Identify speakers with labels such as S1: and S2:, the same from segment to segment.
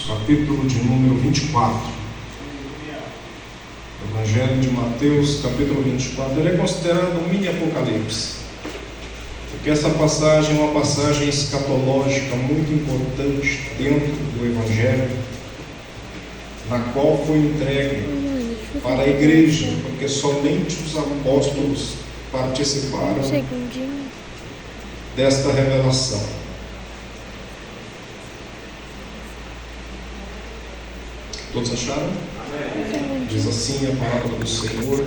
S1: capítulo de número 24. Evangelho de Mateus, capítulo 24. Ele é considerado um mini apocalipse, porque essa passagem é uma passagem escatológica muito importante dentro do Evangelho, na qual foi entregue para a igreja, porque somente os apóstolos participaram desta revelação. Todos acharam? Diz assim a palavra do Senhor,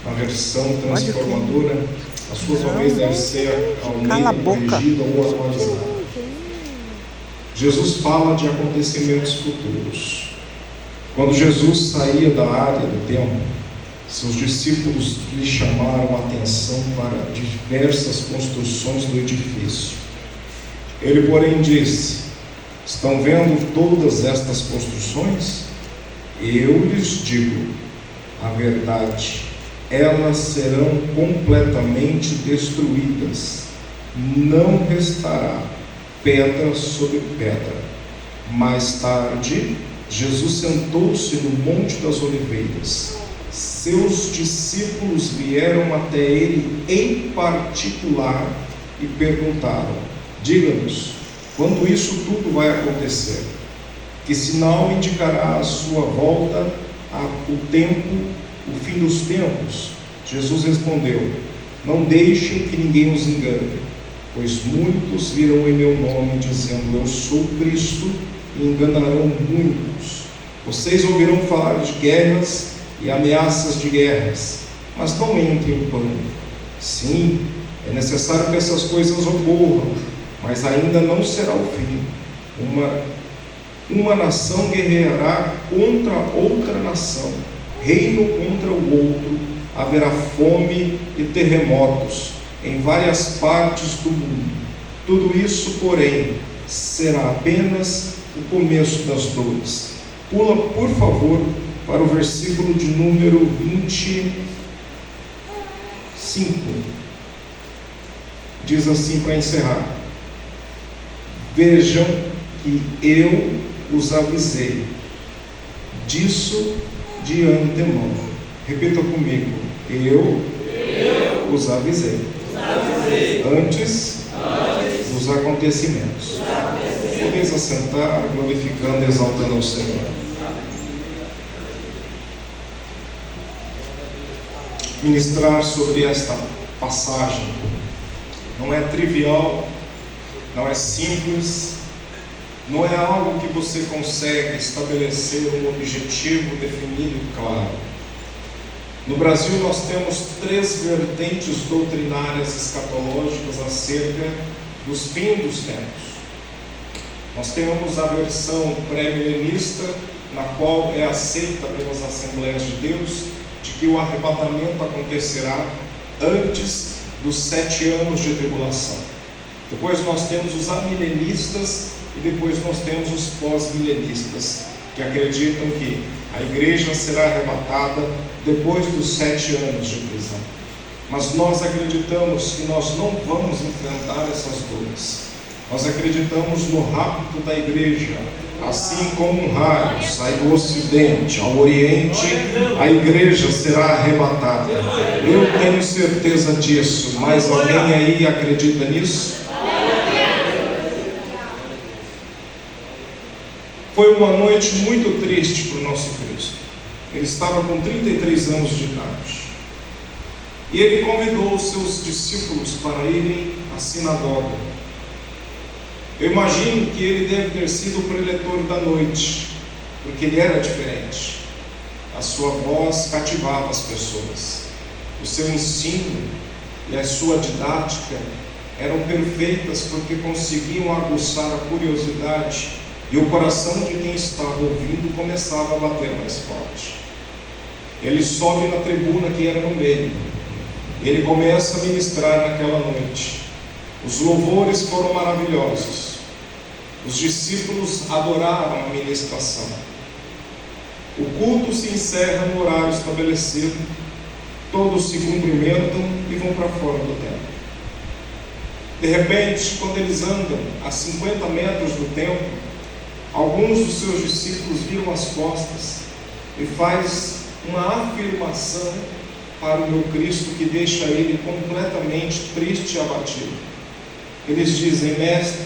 S1: na versão transformadora. A sua talvez deve ser Almeida corrigida ou atualizada. Jesus fala de acontecimentos futuros. Quando Jesus saía da área do templo, seus discípulos lhe chamaram a atenção para diversas construções do edifício. Ele, porém, disse: estão vendo todas estas construções? Eu lhes digo a verdade, elas serão completamente destruídas, não restará pedra sobre pedra. Mais tarde, Jesus sentou-se no Monte das Oliveiras. Seus discípulos vieram até ele em particular e perguntaram: diga-nos, quando isso tudo vai acontecer? Que sinal indicará a sua volta, o tempo, o fim dos tempos? Jesus respondeu: não deixem que ninguém os engane, pois muitos virão em meu nome dizendo: eu sou Cristo, e enganarão muitos. Vocês ouvirão falar de guerras e ameaças de guerras, mas não entrem em pânico. Sim, é necessário que essas coisas ocorram, mas ainda não será o fim. Uma nação guerreará contra outra nação, reino contra o outro, haverá fome e terremotos em várias partes do mundo. Tudo isso, porém, será apenas o começo das dores. Pula, por favor, para o versículo de número 25. Diz assim para encerrar: vejam que eu os avisei disso de antemão. Repita comigo: eu os avisei antes dos acontecimentos. Podeis assentar, glorificando e exaltando ao Senhor. Ministrar sobre esta passagem não é trivial, não é simples, não é algo que você consegue estabelecer um objetivo definido e claro. No Brasil nós temos 3 vertentes doutrinárias escatológicas acerca dos fins dos tempos. Nós temos a versão pré-milenista, na qual é aceita pelas Assembleias de Deus, de que o arrebatamento acontecerá antes dos 7 anos de tribulação. Depois nós temos os amilenistas e depois nós temos os pós-milenistas, que acreditam que a igreja será arrebatada depois dos 7 anos de prisão. Mas nós acreditamos que nós não vamos enfrentar essas dores. Nós acreditamos no rapto da igreja. Assim como um raio sai do ocidente ao oriente, a igreja será arrebatada. Eu tenho certeza disso, mas alguém aí acredita nisso? Foi uma noite muito triste para o nosso Cristo. Ele estava com 33 anos de idade. E ele convidou os seus discípulos para irem à sinagoga. Eu imagino que ele deve ter sido o preletor da noite, porque ele era diferente. A sua voz cativava as pessoas. O seu ensino e a sua didática eram perfeitas, porque conseguiam aguçar a curiosidade, e o coração de quem estava ouvindo começava a bater mais forte. Ele sobe na tribuna que era no meio. Ele começa a ministrar naquela noite. Os louvores foram maravilhosos. Os discípulos adoraram a ministração. O culto se encerra no horário estabelecido. Todos se cumprimentam e vão para fora do templo. De repente, quando eles andam a 50 metros do templo, alguns dos seus discípulos viram as costas e faz uma afirmação para o meu Cristo que deixa ele completamente triste e abatido. Eles dizem: mestre,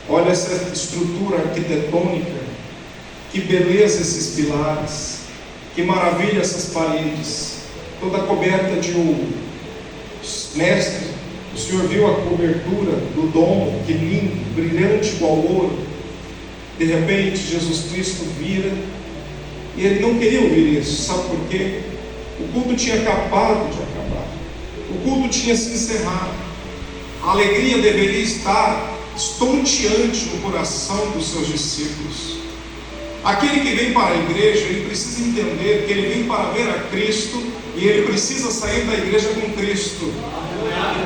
S1: olha essa estrutura arquitetônica, que beleza esses pilares, que maravilha essas paredes, toda coberta de ouro. Mestre, o Senhor viu a cobertura do domo, que lindo, brilhante igual ouro. De repente Jesus Cristo vira, e ele não queria ouvir isso. Sabe por quê? O culto tinha acabado de acabar, o culto tinha se encerrado. A alegria deveria estar estonteante no coração dos seus discípulos. Aquele que vem para a igreja, ele precisa entender que ele vem para ver a Cristo, e ele precisa sair da igreja com Cristo.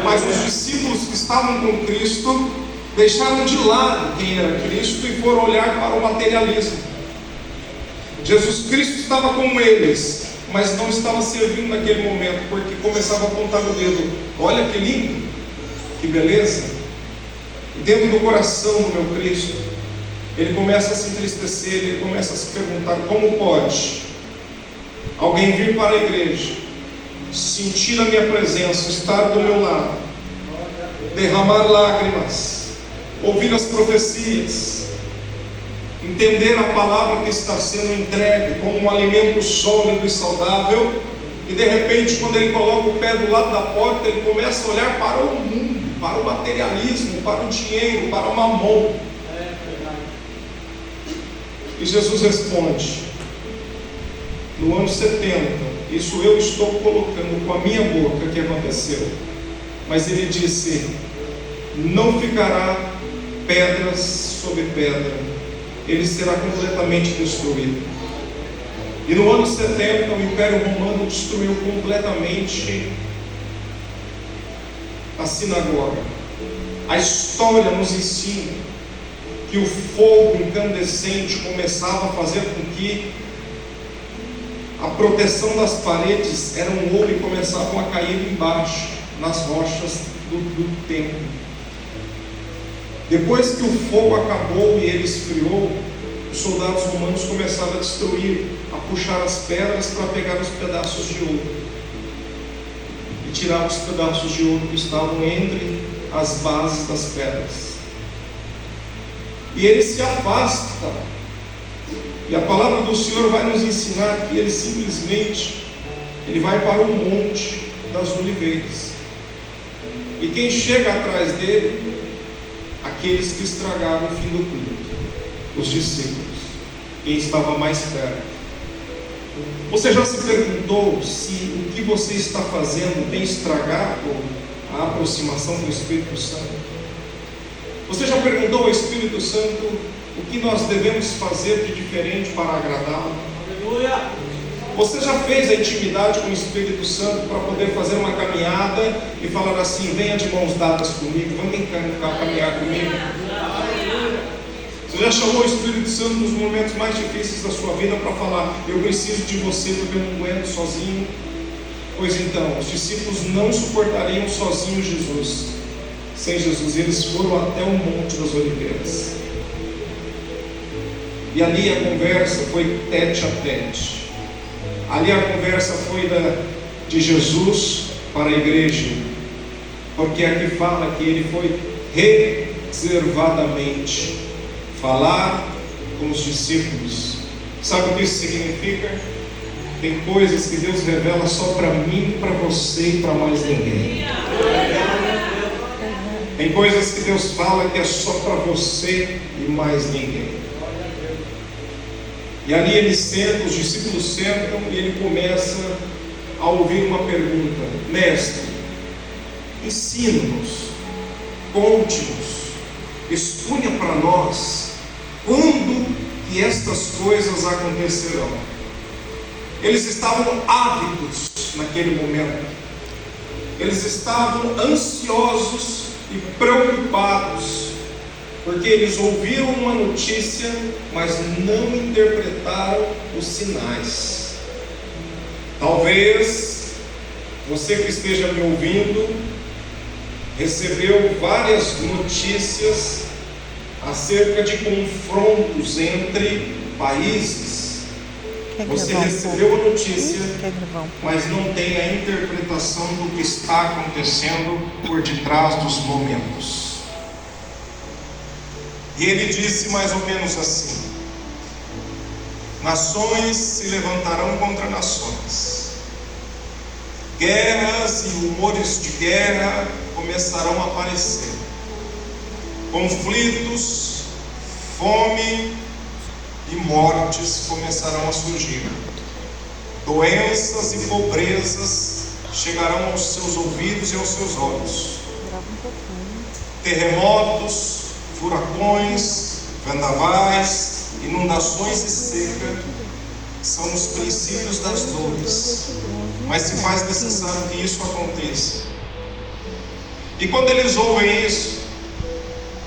S1: Mas os discípulos que estavam com Cristo deixaram de lado quem era Cristo e foram olhar para o materialismo. Jesus Cristo estava com eles, mas não estava servindo naquele momento, porque começava a apontar o dedo. Olha que lindo, que beleza. E dentro do coração do meu Cristo, ele começa a se entristecer, ele começa a se perguntar: como pode alguém vir para a igreja, sentir a minha presença, estar do meu lado, derramar lágrimas, ouvir as profecias, entender a palavra que está sendo entregue como um alimento sólido e saudável, e de repente, quando ele coloca o pé do lado da porta, ele começa a olhar para o mundo, para o materialismo, para o dinheiro, para o mamon. E Jesus responde: no ano 70, isso eu estou colocando com a minha boca que aconteceu, mas ele disse: não ficará pedras sobre pedra, ele será completamente destruído. E no ano 70, o Império Romano destruiu completamente a sinagoga. A história nos ensina que o fogo incandescente começava a fazer com que a proteção das paredes era um ouro e começavam a cair embaixo, nas rochas do templo. Depois que o fogo acabou e ele esfriou, os soldados romanos começaram a destruir, a puxar as pedras para pegar os pedaços de ouro e tirar os pedaços de ouro que estavam entre as bases das pedras. E ele se afasta, e a palavra do Senhor vai nos ensinar que ele simplesmente vai para o monte das oliveiras. E quem chega atrás dele? Aqueles que estragaram o fim do culto, os discípulos, quem estava mais perto. Você já se perguntou se o que você está fazendo tem estragado a aproximação do Espírito Santo? Você já perguntou ao Espírito Santo o que nós devemos fazer de diferente para agradá-lo? Aleluia! Você já fez a intimidade com o Espírito Santo para poder fazer uma caminhada e falar assim: venha de mãos dadas comigo, vamos caminhar comigo? Você já chamou o Espírito Santo nos momentos mais difíceis da sua vida para falar: eu preciso de você porque eu não aguento sozinho? Pois então, os discípulos não suportariam sozinhos Jesus. Sem Jesus, eles foram até o Monte das Oliveiras. E ali a conversa foi tete a tete. Ali a conversa foi de Jesus para a igreja, porque aqui fala que ele foi reservadamente falar com os discípulos. Sabe o que isso significa? Tem coisas que Deus revela só para mim, para você e para mais ninguém. Tem coisas que Deus fala que é só para você e mais ninguém. E ali ele senta, os discípulos sentam e ele começa a ouvir uma pergunta: mestre, ensina-nos, conte-nos, expunha para nós quando que estas coisas acontecerão. Eles estavam ávidos naquele momento, eles estavam ansiosos e preocupados, porque eles ouviram uma notícia, mas não interpretaram os sinais. Talvez você que esteja me ouvindo recebeu várias notícias acerca de confrontos entre países. Você recebeu a notícia, mas não tem a interpretação do que está acontecendo por detrás dos momentos. E ele disse mais ou menos assim: nações se levantarão contra nações, guerras e rumores de guerra começarão a aparecer, conflitos, fome e mortes começarão a surgir, doenças e pobrezas chegarão aos seus ouvidos e aos seus olhos, terremotos, furacões, vendavais, inundações e seca são os princípios das dores, mas se faz necessário que isso aconteça. E quando eles ouvem isso,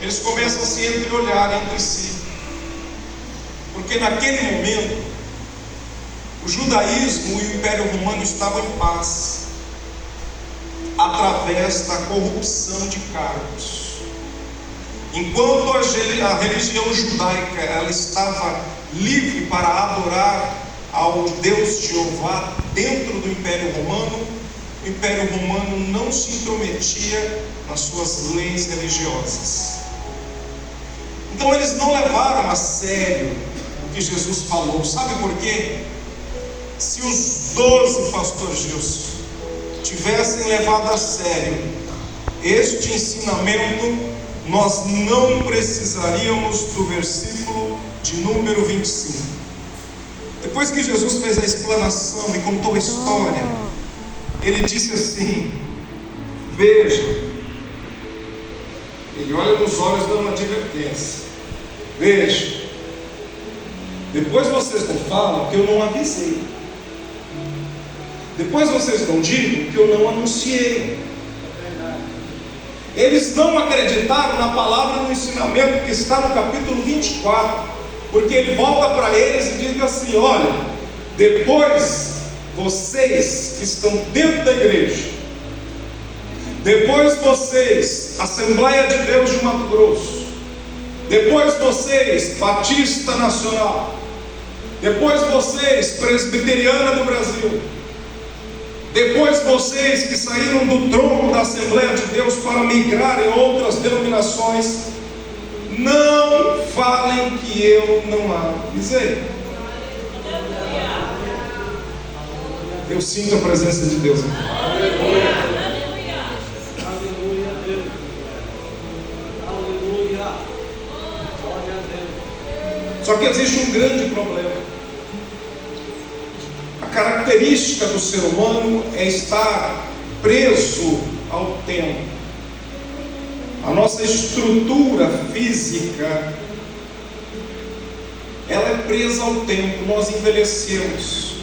S1: eles começam a se entreolhar entre si, porque naquele momento o judaísmo e o Império Romano estavam em paz, através da corrupção de cargos. Enquanto a religião judaica ela estava livre para adorar ao Deus Jeová dentro do Império Romano, o Império Romano não se intrometia nas suas leis religiosas. Então eles não levaram a sério o que Jesus falou. Sabe por quê? Se os 12 pastores Gilson tivessem levado a sério este ensinamento, nós não precisaríamos do versículo de número 25. Depois que Jesus fez a explanação e contou a história, ele disse assim: veja, ele olha nos olhos dando uma advertência, veja, depois vocês não falam que eu não avisei, depois vocês não digam que eu não anunciei. Eles não acreditaram na palavra, no ensinamento que está no capítulo 24, porque ele volta para eles e diz assim: olha, depois vocês que estão dentro da igreja, depois vocês, Assembleia de Deus de Mato Grosso, depois vocês, Batista Nacional, depois vocês, Presbiteriana do Brasil, depois vocês que saíram do tronco da Assembleia de Deus para migrar em outras denominações, não falem que eu não avisei. Eu sinto a presença de Deus aqui. Só que existe um grande problema. A característica do ser humano é estar preso ao tempo. A nossa estrutura física, ela é presa ao tempo. Nós envelhecemos.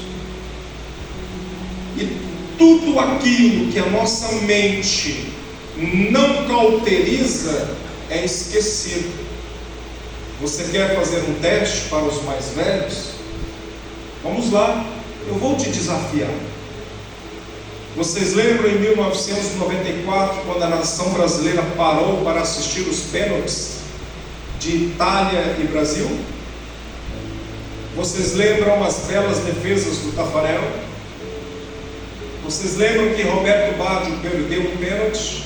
S1: E tudo aquilo que a nossa mente não cauteriza é esquecido. Você quer fazer um teste para os mais velhos? Vamos lá. Eu vou te desafiar. Vocês lembram em 1994, quando a nação brasileira parou para assistir os pênaltis de Itália e Brasil? Vocês lembram as belas defesas do Tafarel? Vocês lembram que Roberto Baggio perdeu um pênalti?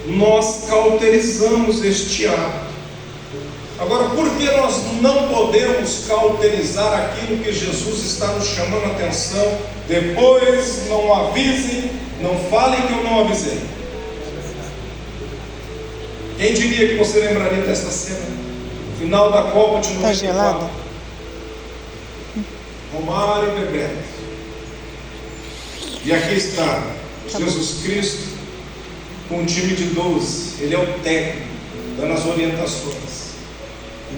S1: Nós cauterizamos este ato. Agora, por que nós não podemos cauterizar aquilo que Jesus está nos chamando a atenção? Depois não avisem, não falem que eu não avisei. Quem diria que você lembraria desta cena? Final da Copa de 94. Romário e Bebeto. E aqui está Jesus Cristo com um time de 12. Ele é o técnico, dando as orientações.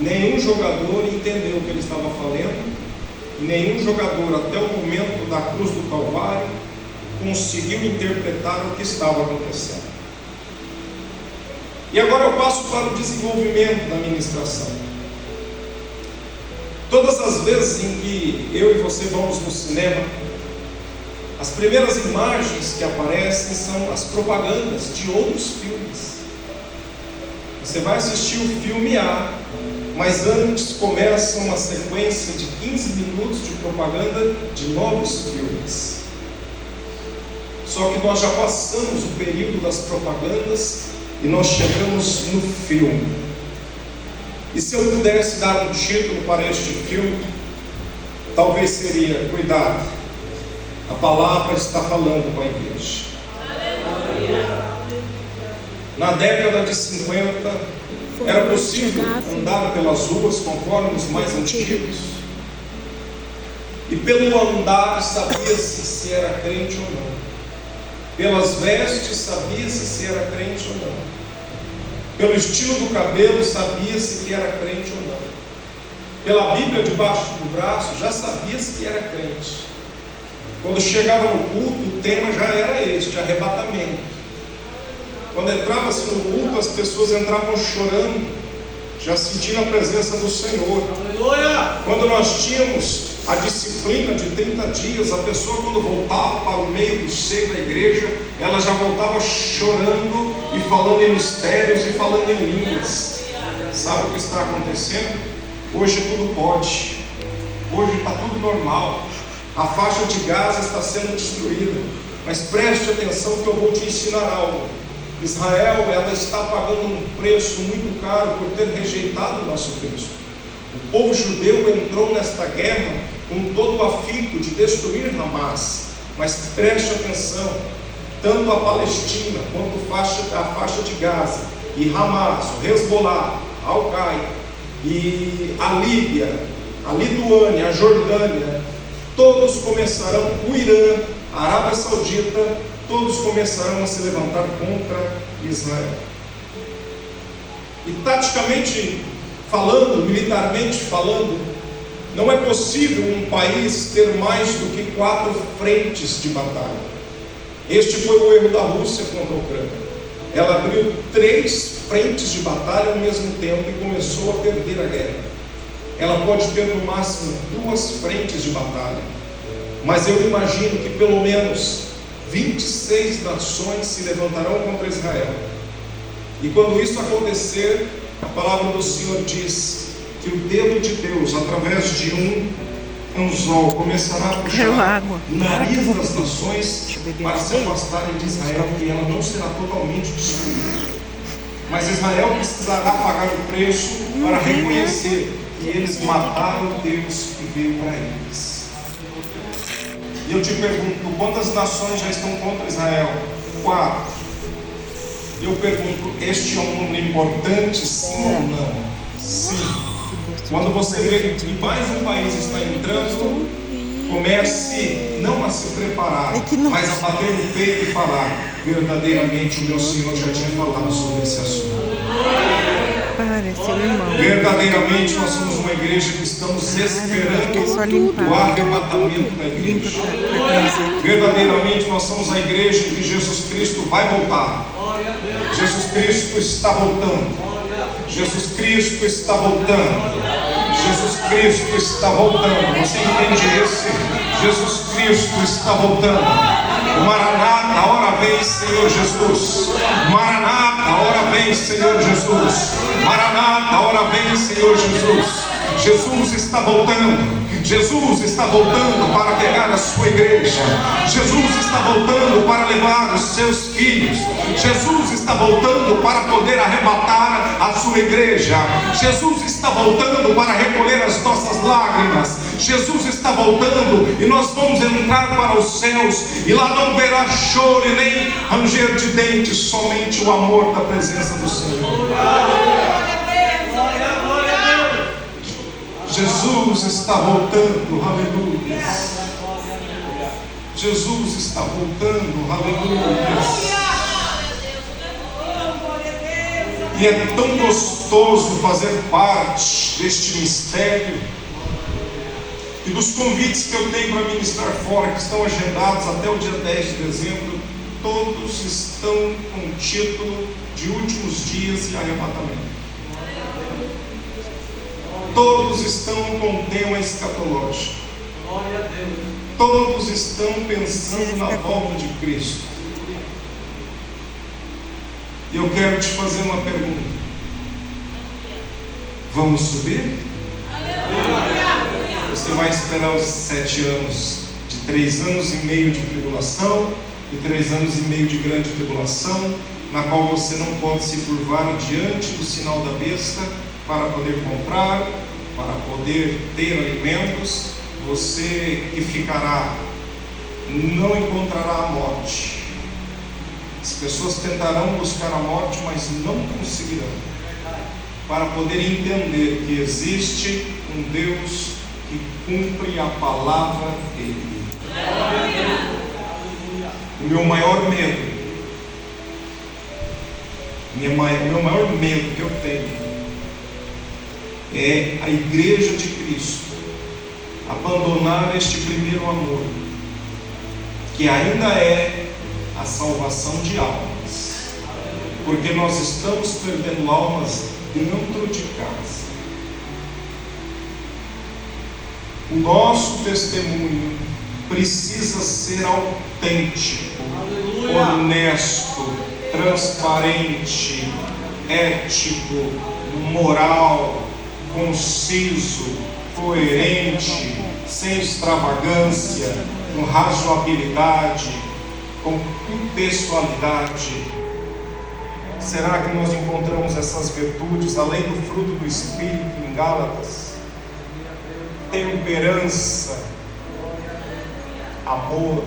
S1: Nenhum jogador entendeu o que ele estava falando, e nenhum jogador até o momento da cruz do Calvário conseguiu interpretar o que estava acontecendo. E agora eu passo para o desenvolvimento da ministração. Todas as vezes em que eu e você vamos no cinema, as primeiras imagens que aparecem são as propagandas de outros filmes. Você vai assistir o filme A, mas antes começa uma sequência de 15 minutos de propaganda de novos filmes. Só que nós já passamos o período das propagandas e nós chegamos no filme. E se eu pudesse dar um título para este filme, talvez seria: cuidado, a palavra está falando com a igreja. Na década de 50, era possível andar pelas ruas conforme os mais antigos, e pelo andar sabia-se se era crente ou não. Pelas vestes sabia-se se era crente ou não. Pelo estilo do cabelo sabia-se que era crente ou não. Pela Bíblia debaixo do braço já sabia-se que era crente. Quando chegava no culto, o tema já era este: arrebatamento. Quando entrava-se no culto, as pessoas entravam chorando, já sentindo a presença do Senhor. Aleluia! Quando nós tínhamos a disciplina de 30 dias, a pessoa, quando voltava para o meio do seio da igreja, ela já voltava chorando e falando em mistérios e falando em línguas. Sabe o que está acontecendo? Hoje tudo pode, hoje está tudo normal. A faixa de Gaza está sendo destruída, mas preste atenção que eu vou te ensinar algo. Israel, ela está pagando um preço muito caro por ter rejeitado o nosso Cristo. O povo judeu entrou nesta guerra com todo o afito de destruir Hamas, mas preste atenção, tanto a Palestina quanto a faixa de Gaza, e Hamas, o Hezbollah, a Al-Qaeda, e a Líbia, a Lituânia, a Jordânia, todos começarão, o Irã, a Arábia Saudita, todos começarão a se levantar contra Israel. E taticamente falando, militarmente falando, não é possível um país ter mais do que 4 frentes de batalha. Este foi o erro da Rússia contra a Ucrânia. Ela abriu 3 frentes de batalha ao mesmo tempo e começou a perder a guerra. Ela pode ter no máximo 2 frentes de batalha, mas eu imagino que pelo menos 26 nações se levantarão contra Israel. E quando isso acontecer, a palavra do Senhor diz que o dedo de Deus, através de um anzol, começará a puxar o nariz das nações para se afastarem de Israel, e ela não será totalmente destruída. Mas Israel precisará pagar o preço para reconhecer que eles mataram o Deus que veio para eles. E eu te pergunto, quantas nações já estão contra Israel? 4. Eu pergunto, este é um número importante, sim ou não? Sim. Quando você vê que mais um país está entrando, comece não a se preparar, mas a bater no peito e falar: verdadeiramente o meu Senhor já tinha falado sobre esse assunto. Verdadeiramente nós somos uma igreja que estamos esperando o arrebatamento da igreja. Verdadeiramente nós somos a igreja que Jesus Cristo vai voltar. Jesus Cristo está voltando. Jesus Cristo está voltando. Jesus Cristo está voltando. Você entende esse? Jesus Cristo está voltando. Maranata, a hora vem, Senhor Jesus. Maranata, a hora vem, Senhor Jesus. Maranata, a hora vem, Senhor Jesus. Jesus está voltando. Jesus está voltando para pegar a sua igreja. Jesus está voltando para levar os seus filhos. Jesus está voltando para poder arrebatar a sua igreja. Jesus está voltando para recolher as nossas lágrimas. Jesus está voltando e nós vamos entrar para os céus, e lá não haverá choro e nem ranger de dentes, somente o amor da presença do Senhor. Jesus está voltando, aleluia. Jesus está voltando, aleluia. E é tão gostoso fazer parte deste mistério. E dos convites que eu tenho para ministrar fora, que estão agendados até o dia 10 de dezembro, todos estão com o título de Últimos Dias e Arrebatamento. Todos estão com o tema escatológico. Todos estão pensando na volta de Cristo. E eu quero te fazer uma pergunta. Vamos subir? Você vai esperar os 7 anos de 3 anos e meio de tribulação e 3 anos e meio de grande tribulação, na qual você não pode se curvar diante do sinal da besta para poder comprar, para poder ter alimentos. Você que ficará, não encontrará a morte. As pessoas tentarão buscar a morte, mas não conseguirão, para poder entender que existe um Deus que cumpre a palavra dele. O meu maior medo, meu maior medo que eu tenho é a igreja de Cristo abandonar este primeiro amor, que ainda é a salvação de almas, porque nós estamos perdendo almas dentro de casa. O nosso testemunho precisa ser autêntico, honesto, transparente, ético, moral, conciso, coerente, sem extravagância, com razoabilidade, com impessoalidade. Será que nós encontramos essas virtudes além do fruto do Espírito em Gálatas? Temperança, amor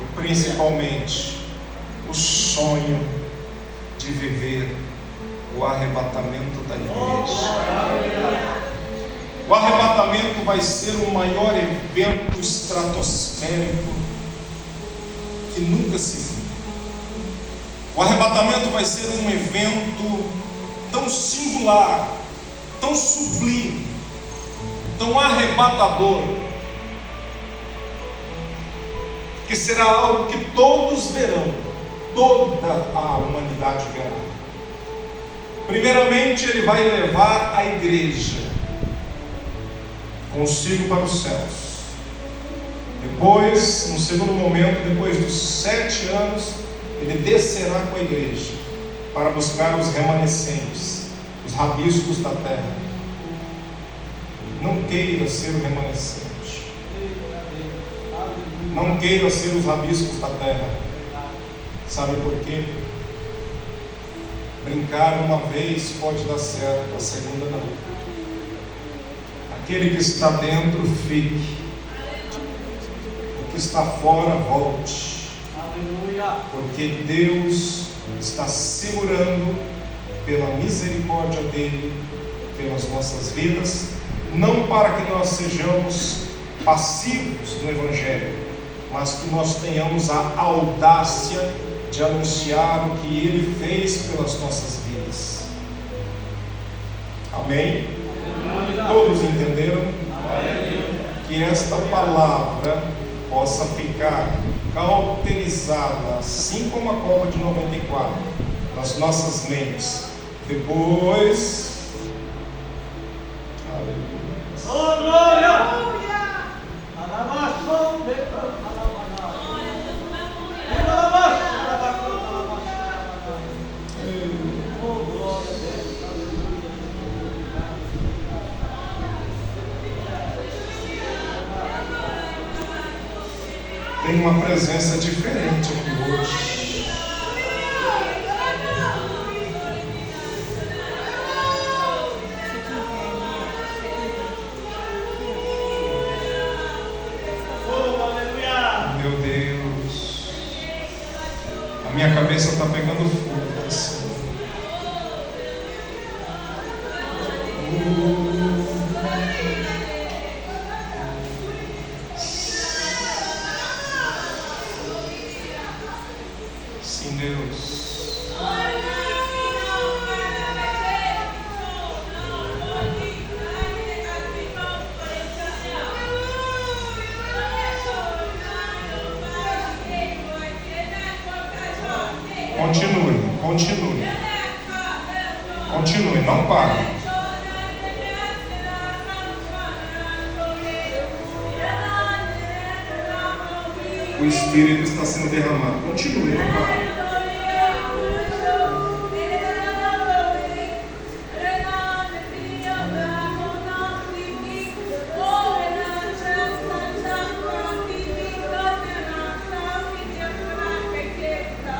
S1: e principalmente o sonho de viver o arrebatamento da igreja. O arrebatamento vai ser o maior evento estratosférico que nunca se viu. O arrebatamento vai ser um evento tão singular, tão sublime, tão arrebatador, que será algo que todos verão, toda a humanidade verá. Primeiramente, ele vai levar a igreja consigo para os céus. Depois, no segundo momento, depois dos 7 anos, ele descerá com a igreja para buscar os remanescentes, os rabiscos da terra. Não queira ser o remanescente, não queira ser os rabiscos da terra. Sabe por quê? Brincar uma vez pode dar certo, a segunda não. Aquele que está dentro, fique. O que está fora, volte. Porque Deus está segurando pela misericórdia dele, pelas nossas vidas, não para que nós sejamos passivos no Evangelho, mas que nós tenhamos a audácia de anunciar o que Ele fez pelas nossas vidas. Amém? Todos entenderam? Que esta palavra possa ficar cauterizada, assim como a Copa de 94, nas nossas mentes. Depois, aleluia. Tem uma presença diferente aqui hoje. Meu Deus, a minha cabeça está pegando fogo, Senhor. Sim, Deus. Continue, não pare. O Espírito está sendo derramado. Continue, não pare.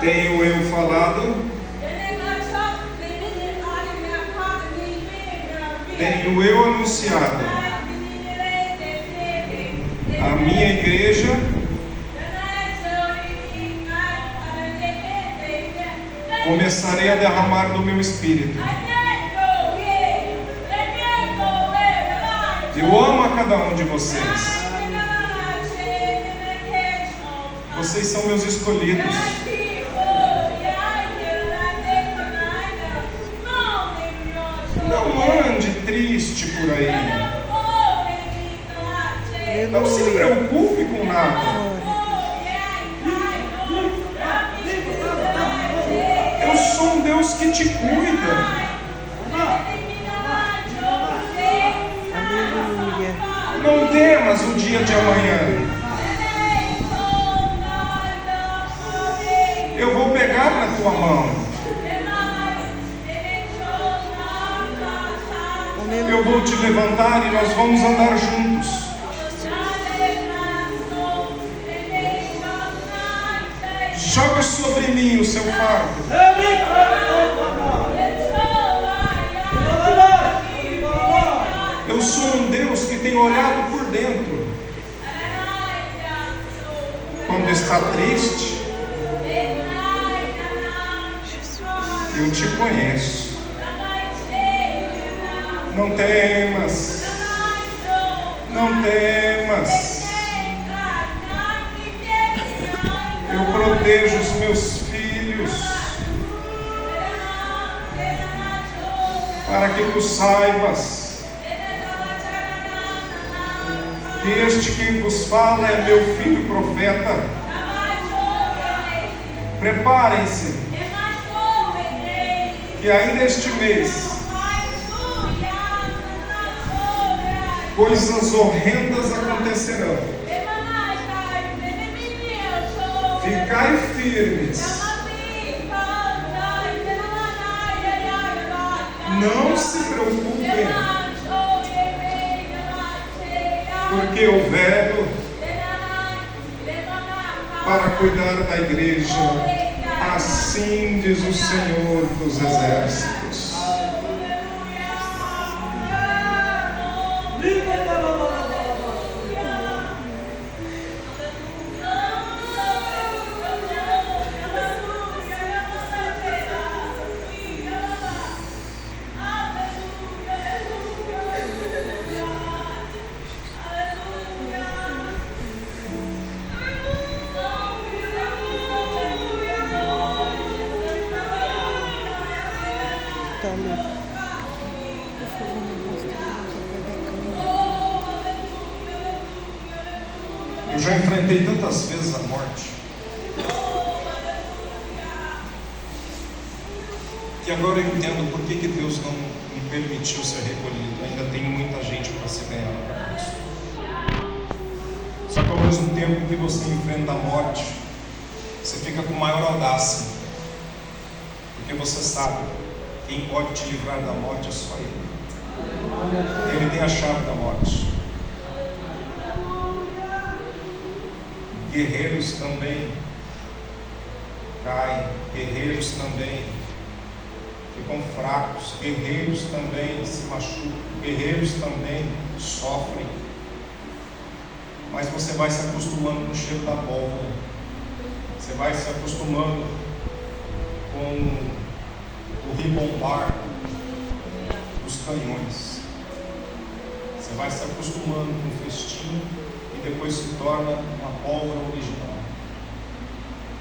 S1: Tenho eu falado? Tenho eu anunciado a minha igreja começarei a derramar do meu espírito. Eu amo a cada um de vocês. Vocês são meus escolhidos. Não ande triste por aí. Não se preocupe com nada. Eu sou um Deus que te cuida. Não temas o dia de amanhã. Eu vou pegar na tua mão. Eu vou te levantar e nós vamos andar juntos. Joga sobre mim o seu fardo. Eu sou um Deus que tem olhado por dentro. Quando está triste, eu te conheço. Não temas. Não temas. Eu protejo os meus filhos, para que tu saibas que este que vos fala é meu filho profeta. Preparem-se, que ainda este mês coisas horrendas acontecerão. Ficai firmes. Não se preocupem, porque eu velo para cuidar da igreja. Assim diz o Senhor dos Exércitos. Eu já enfrentei tantas vezes a morte que agora eu entendo por que Deus não me permitiu ser recolhido. Ainda tem muita gente para se ganhar para isso. Só que ao mesmo tempo que você enfrenta a morte, você fica com maior audácia, porque você sabe, quem pode te livrar da morte é só Ele. Ele tem a chave da morte. Guerreiros também caem, guerreiros também ficam fracos, guerreiros também se machucam, guerreiros também sofrem. Mas você vai se acostumando com o cheiro da pólvora, você vai se acostumando com o ribombar dos canhões, você vai se acostumando com o festim e depois se torna uma pólvora original.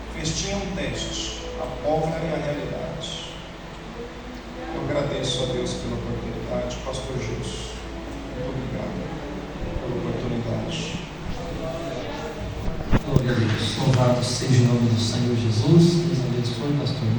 S1: O festim é um teste, a pólvora é a realidade. Eu agradeço a Deus pela oportunidade, Pastor Jesus. Muito obrigado pela oportunidade.
S2: Glória a Deus. Louvado seja o nome do Senhor Jesus. Deus abençoe, pastor.